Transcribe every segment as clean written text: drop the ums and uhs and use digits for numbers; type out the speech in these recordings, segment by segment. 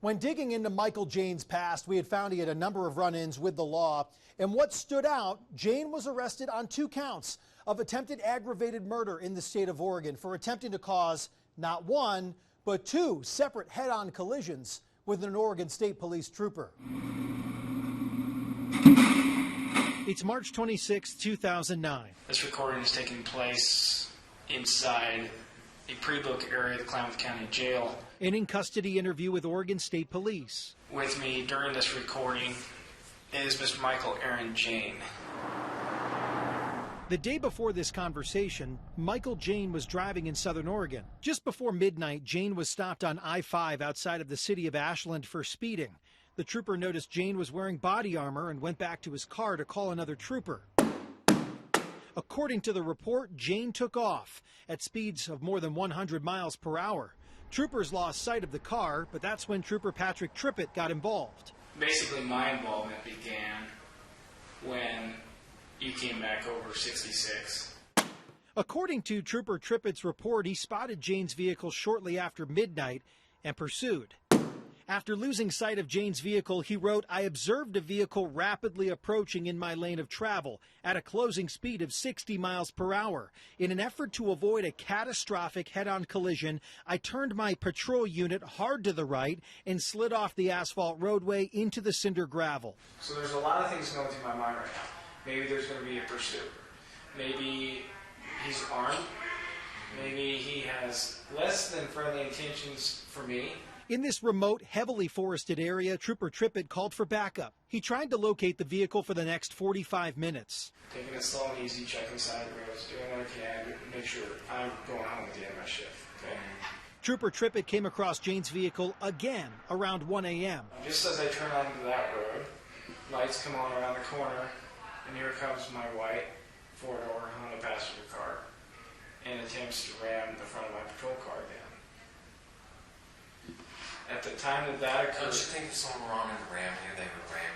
When digging into Michael Jane's past, we had found he had a number of run-ins with the law. And what stood out, Jane was arrested on 2 counts of attempted aggravated murder in the state of Oregon for attempting to cause not 1, but 2 separate head-on collisions with an Oregon State Police trooper. It's March 26, 2009. This recording is taking place inside a pre-book area of the Klamath County Jail. An in-custody interview with Oregon State Police. With me during this recording is Mr. Michael Aaron Jane. The day before this conversation, Michael Jane was driving in southern Oregon. Just before midnight, Jane was stopped on I-5 outside of the city of Ashland for speeding. The trooper noticed Jane was wearing body armor and went back to his car to call another trooper. According to the report, Jane took off at speeds of more than 100 miles per hour. Troopers lost sight of the car, but that's when Trooper Patrick Trippett got involved. Basically, my involvement began when you came back over 66. According to Trooper Trippett's report, he spotted Jane's vehicle shortly after midnight and pursued. After losing sight of Jane's vehicle, he wrote, "I observed a vehicle rapidly approaching in my lane of travel at a closing speed of 60 miles per hour. In an effort to avoid a catastrophic head-on collision, I turned my patrol unit hard to the right and slid off the asphalt roadway into the cinder gravel." So there's a lot of things going through my mind right now. Maybe there's going to be a pursuit. Maybe he's armed. Maybe he has less than friendly intentions for me. In this remote, heavily forested area, Trooper Trippett called for backup. He tried to locate the vehicle for the next 45 minutes. Taking it slow and easy, checking side roads, doing what I can to make sure I'm going home at the end of my shift. Okay? Trooper Trippett came across Jane's vehicle again around 1 a.m. Just as I turn onto that road, lights come on around the corner, and here comes my white four-door Honda passenger car and attempts to ram the front of my patrol car down. At the time that occurred... Don't you think if someone wanted to ram you, they would ram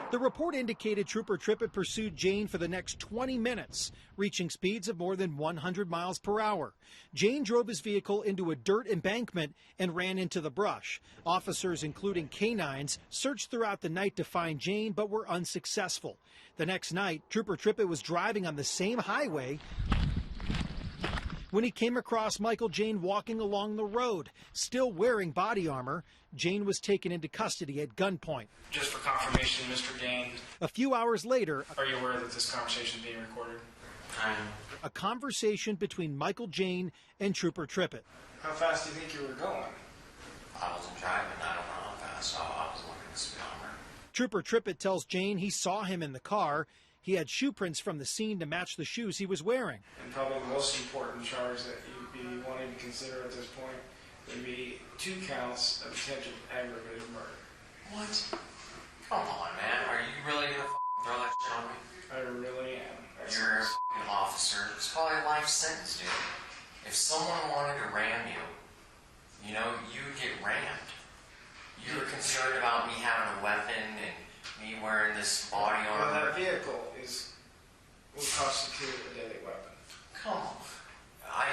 you? The report indicated Trooper Trippett pursued Jane for the next 20 minutes, reaching speeds of more than 100 miles per hour. Jane drove his vehicle into a dirt embankment and ran into the brush. Officers, including canines, searched throughout the night to find Jane, but were unsuccessful. The next night, Trooper Trippett was driving on the same highway when he came across Michael Jane walking along the road. Still wearing body armor, Jane was taken into custody at gunpoint. Just for confirmation, Mr. Jane. A few hours later, Are you aware that this conversation is being recorded? a conversation between Michael Jane and Trooper Trippett. How fast do you think you were going? I wasn't driving, I don't know how fast, so I was looking at the speedometer. Trooper Trippett tells Jane he saw him in the car. He had shoe prints from the scene to match the shoes he was wearing. And probably the most important charge that you'd be wanting to consider at this point would be 2 counts of attempted aggravated murder. What? Come on, man. Are you really going to throw that shit on me? I really am. You're a f***ing officer. It's probably a life sentence, dude. If someone wanted to ram you, you know, you would get rammed. You were concerned about me having a weapon and me wearing this body armor. Well, that vehicle will constitute a deadly weapon. Come on.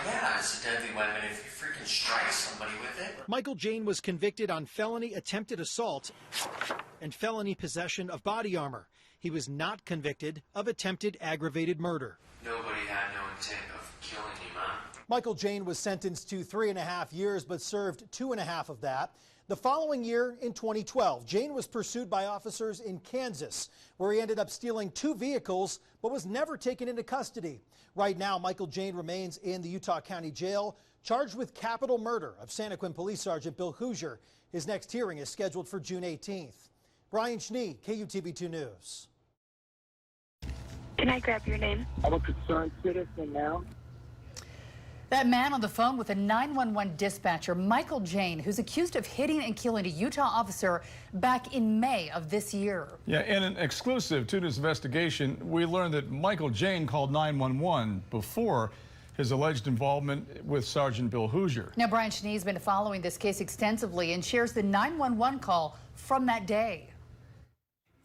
Yeah, it's a deadly weapon if you freaking strike somebody with it. Michael Jane was convicted on felony attempted assault and felony possession of body armor. He was not convicted of attempted aggravated murder. Nobody had no intent of killing you, man. Michael Jane was sentenced to 3.5 years, but served 2.5 of that. The following year, in 2012, Jane was pursued by officers in Kansas, where he ended up stealing 2 vehicles, but was never taken into custody. Right now, Michael Jane remains in the Utah County Jail, charged with capital murder of Santaquin Police Sergeant Bill Hoosier. His next hearing is scheduled for June 18th. Brian Schnee, KUTV2 News. Can I grab your name? I'm a concerned citizen now. That man on the phone with a 911 dispatcher, Michael Jane, who's accused of hitting and killing a Utah officer back in May of this year. Yeah, in an exclusive to this investigation, we learned that Michael Jane called 911 before his alleged involvement with Sergeant Bill Hoosier. Now, Brian Schnee's been following this case extensively and shares the 911 call from that day.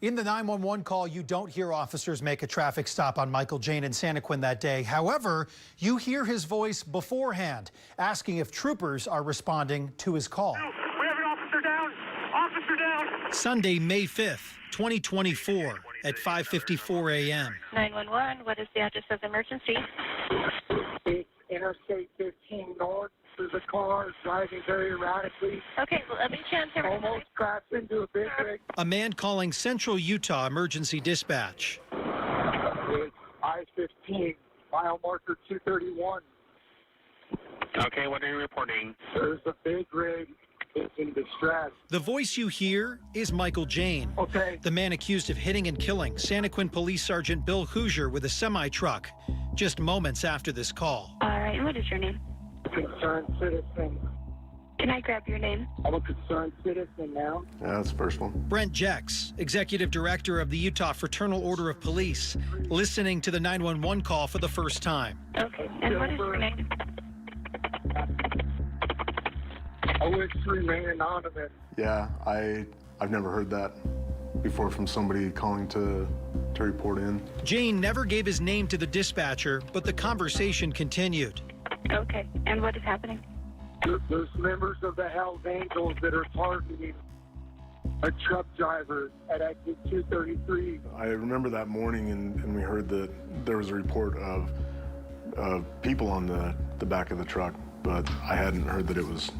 In the 911 call, you don't hear officers make a traffic stop on Michael Jane in Santaquin that day. However, you hear his voice beforehand, asking if troopers are responding to his call. Sunday, May 5th, 2024 at 5:54 a.m. 911, what is the address of the emergency? It's Interstate 15 North. There's a car driving very erratically. Okay, well, let me chance him. Almost crashed into a big rig. A man calling Central Utah Emergency Dispatch. It's I-15, mile marker 231. Okay, what are you reporting? There's a big rig. It's in distress. The voice you hear is Michael Jane, Okay. the man accused of hitting and killing Santaquin Police Sergeant Bill Hoosier with a semi-truck just moments after this call. All right, and what is your name? Concerned citizen. Can I grab your name? I'm a concerned citizen now. Yeah, that's the first one. Brent Jex, Executive Director of the Utah Fraternal Order of Police, listening to the 911 call for the first time. Okay, and what is your name? I wish to remain anonymous. Yeah, I've never heard that before from somebody calling to report in. Jane never gave his name to the dispatcher, but the conversation continued. Okay, and what is happening? There's members of the Hells Angels that are targeting a truck driver at exit 233. I remember that morning and we heard that there was a report of people on the back of the truck, but I hadn't heard that it was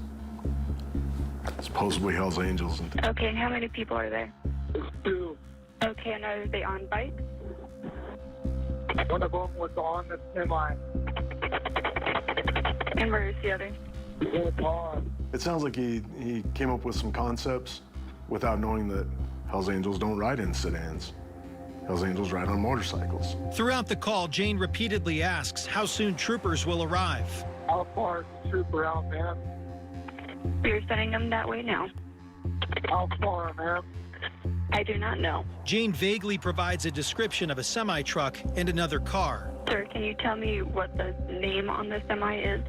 supposedly Hells Angels. Okay, and how many people are there? There's two. Okay, and are they on bikes? One of them was on the semi. And where is the other? He's in a car. It sounds like he came up with some concepts without knowing that Hells Angels don't ride in sedans. Hells Angels ride on motorcycles. Throughout the call, Jane repeatedly asks how soon troopers will arrive. How far is the trooper out, ma'am? We're sending them that way now. How far, ma'am? I do not know. Jane vaguely provides a description of a semi-truck and another car. Sir, can you tell me what the name on the semi is?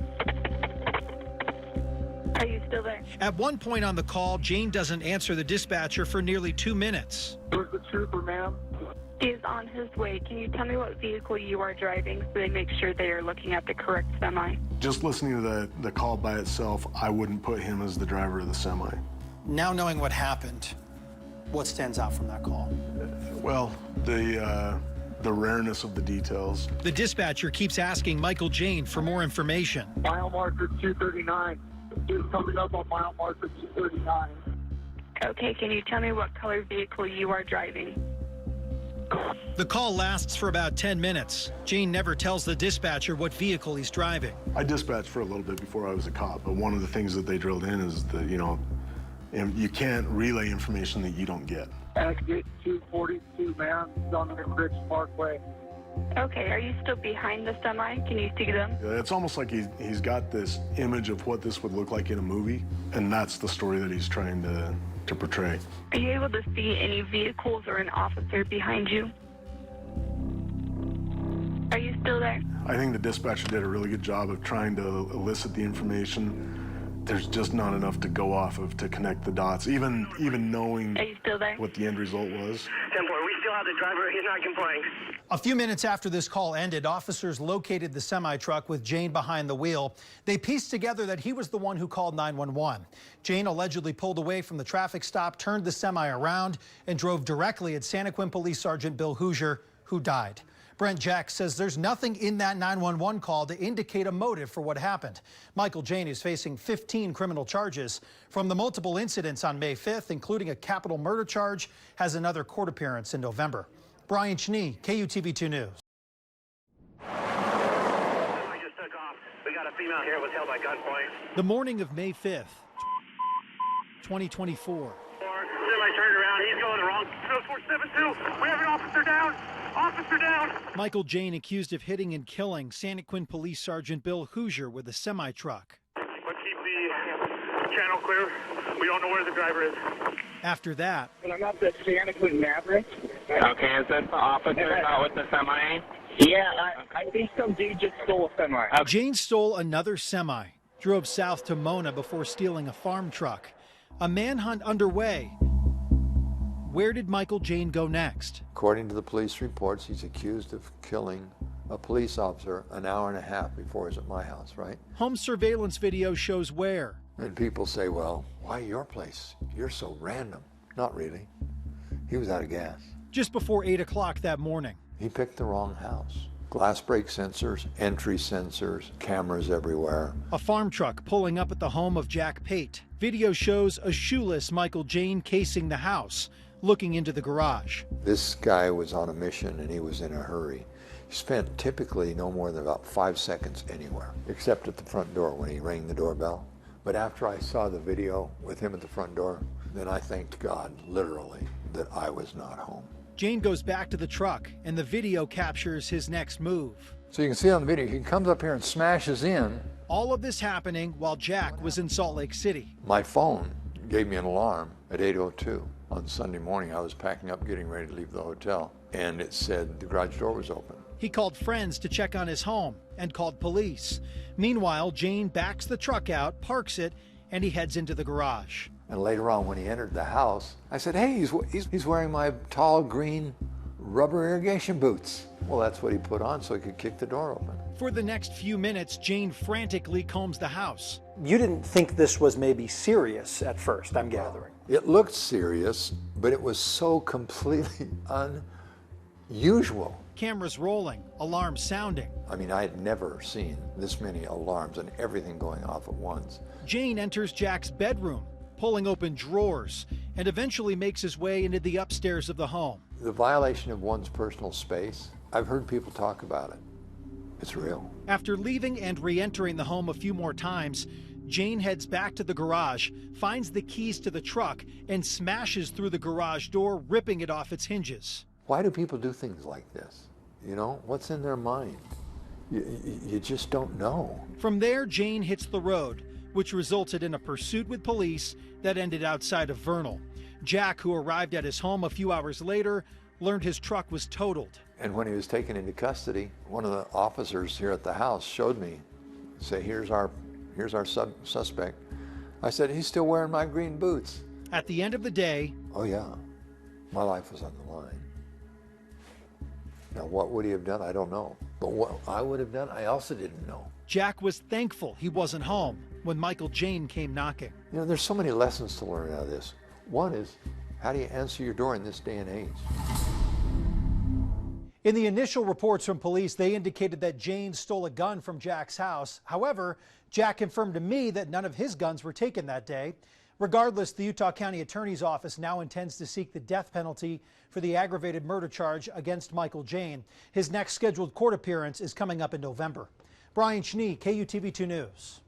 Are you still there? At one point on the call, Jane doesn't answer the dispatcher for nearly 2 minutes. Where's the trooper, ma'am? He is on his way. Can you tell me what vehicle you are driving so they make sure they are looking at the correct semi? Just listening to the call by itself, I wouldn't put him as the driver of the semi. Now knowing what happened, what stands out from that call? Well, the rareness of the details. The dispatcher keeps asking Michael Jane for more information. Mile marker 239. He's coming up on mile marker 239. Okay, can you tell me what color vehicle you are driving? The call lasts for about 10 minutes. Jane never tells the dispatcher what vehicle he's driving. I dispatched for a little bit before I was a cop, but one of the things that they drilled in is that, you can't relay information that you don't get. Exit 242, ma'am. It's on the Rich Parkway. Okay, are you still behind the semi? Can you see them? It's almost like he's got this image of what this would look like in a movie, and that's the story that he's trying to portray. Are you able to see any vehicles or an officer behind you? Are you still there? I think the dispatcher did a really good job of trying to elicit the information. There's just not enough to go off of to connect the dots, even knowing Are you still there? what the end result was. 10-4, we still have the driver. He's not complying. A few minutes after this call ended, officers located the semi-truck with Jane behind the wheel. They pieced together that he was the one who called 911. Jane allegedly pulled away from the traffic stop, turned the semi around, and drove directly at Santaquin Police Sergeant Bill Hoosier, who died. Brent Jex says there's nothing in that 911 call to indicate a motive for what happened. Michael Jane is facing 15 criminal charges from the multiple incidents on May 5th, including a capital murder charge, has another court appearance in November. Brian Cheney, KUTV2 News. I just took off. We got a female here. Was held by gunpoint. The morning of May 5th, 2024. Semi turned around. He's going the wrong. 472. We have an officer down. Officer down. Michael Jane accused of hitting and killing Santaquin Police Sergeant Bill Hoosier with a semi-truck. Let's keep the channel clear. We don't know where the driver is. After that, And I'm at the Santaquin Maverick. Okay, is this the officer not with the semi? Yeah, I think some dude just stole a semi. Jane stole another semi, drove south to Mona before stealing a farm truck. A manhunt underway. Where did Michael Jane go next? According to the police reports, he's accused of killing a police officer an hour and a half before he was at my house, right? Home surveillance video shows where. And people say, well, why your place? You're so random. Not really. He was out of gas. Just before 8 o'clock that morning. He picked the wrong house. Glass break sensors, entry sensors, cameras everywhere. A farm truck pulling up at the home of Jack Pate. Video shows a shoeless Michael Jane casing the house, looking into the garage. This guy was on a mission and he was in a hurry. He spent typically no more than about 5 seconds anywhere, except at the front door when he rang the doorbell. But after I saw the video with him at the front door, then I thanked God, literally, that I was not home. Jane goes back to the truck, and the video captures his next move. So you can see on the video, he comes up here and smashes in. All of this happening while Jack was in Salt Lake City. My phone gave me an alarm at 8:02 on Sunday morning. I was packing up, getting ready to leave the hotel, and it said the garage door was open. He called friends to check on his home and called police. Meanwhile, Jane backs the truck out, parks it, and he heads into the garage. And later on, when he entered the house, I said, hey, he's wearing my tall green rubber irrigation boots. Well, that's what he put on so he could kick the door open. For the next few minutes, Jane frantically combs the house. You didn't think this was maybe serious at first, I'm gathering. It looked serious, but it was so completely unusual. Cameras rolling, alarms sounding. I mean, I had never seen this many alarms and everything going off at once. Jane enters Jack's bedroom, pulling open drawers, and eventually makes his way into the upstairs of the home. The violation of one's personal space, I've heard people talk about it. It's real. After leaving and re-entering the home a few more times, Jane heads back to the garage, finds the keys to the truck, and smashes through the garage door, ripping it off its hinges. Why do people do things like this? You know, what's in their mind? You just don't know. From there, Jane hits the road, which resulted in a pursuit with police that ended outside of Vernal. Jack, who arrived at his home a few hours later, learned his truck was totaled. And when he was taken into custody, one of the officers here at the house showed me, say, here's our suspect. I said, he's still wearing my green boots. At the end of the day, oh yeah, my life was on the line. Now, what would he have done? I don't know. But what I would have done, I also didn't know. Jack was thankful he wasn't home when Michael Jane came knocking. You know, there's so many lessons to learn out of this. One is, how do you answer your door in this day and age? In the initial reports from police, they indicated that Jane stole a gun from Jack's house. However, Jack confirmed to me that none of his guns were taken that day. Regardless, the Utah County Attorney's Office now intends to seek the death penalty for the aggravated murder charge against Michael Jane. His next scheduled court appearance is coming up in November. Brian Schnee, KUTV2 News.